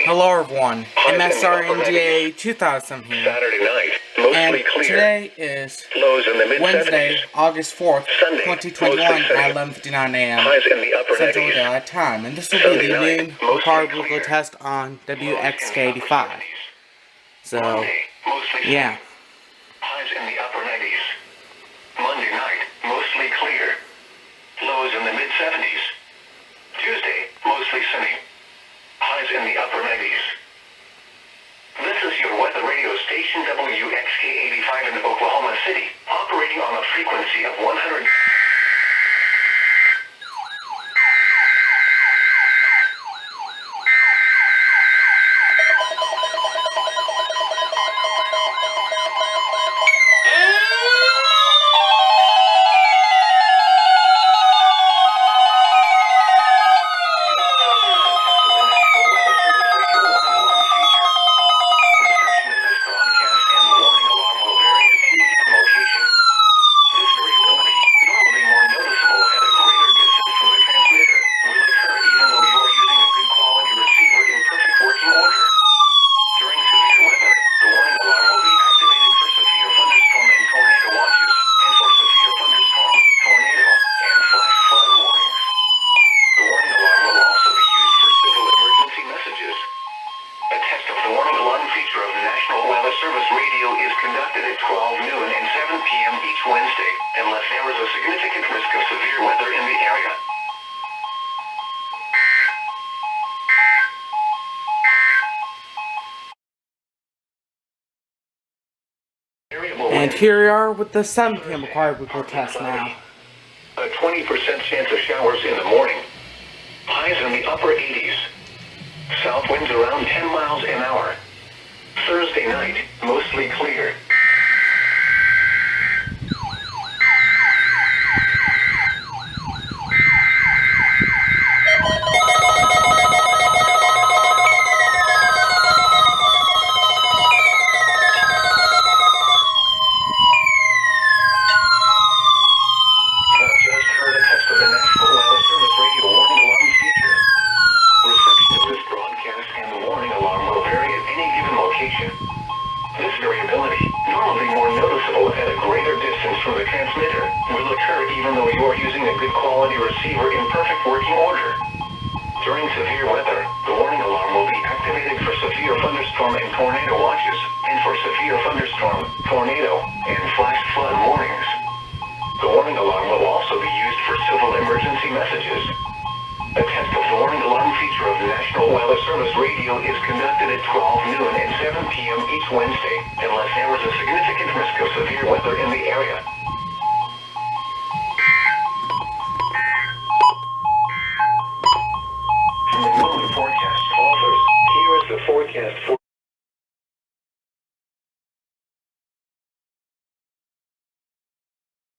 Hello everyone, MSRNGA2000 here, Saturday night, mostly and clear. today is Lows in the mid-70s. Wednesday, August 4th, Sunday, 2021 mostly at sunny. 11:59 a.m. Highs in the upper Central 90s. Daylight Time, and this will Sunday be the night, noon mostly required clear. local test on WXK85. So, Monday, mostly sunny. yeah. Highs in the upper 90s. Monday night, mostly clear. Lows in the mid-70s. Tuesday, mostly sunny. Highs in the upper 90s. This is your weather radio station WXK85 in Oklahoma City, operating on a frequency of 100. Service radio is conducted at 12 noon and 7 p.m. each Wednesday, unless there is a significant risk of severe weather in the area. And here we are with the 7 p.m. required local test now. A 20% chance of showers in the morning. Highs in the upper 80s. South winds around 10 miles an hour. Thursday night, mostly clear. Just heard a test of the National Weather Service radio warning alarm feature. Reception of this broadcast and the warning alarm will vary at any given location. This variability, normally more noticeable at a greater distance from the transmitter, will occur even though you are using a good quality receiver in perfect working order. During severe weather, the warning alarm will be activated for severe thunderstorm and tornado watches, and for severe thunderstorm, tornado, and flash flood warnings. The warning alarm will also be used for civil emergency messages. A test of the warning alarm feature of the National Weather Service radio is conducted at 12 noon and 7 p.m. each Wednesday, unless there is a significant risk of severe weather in the area.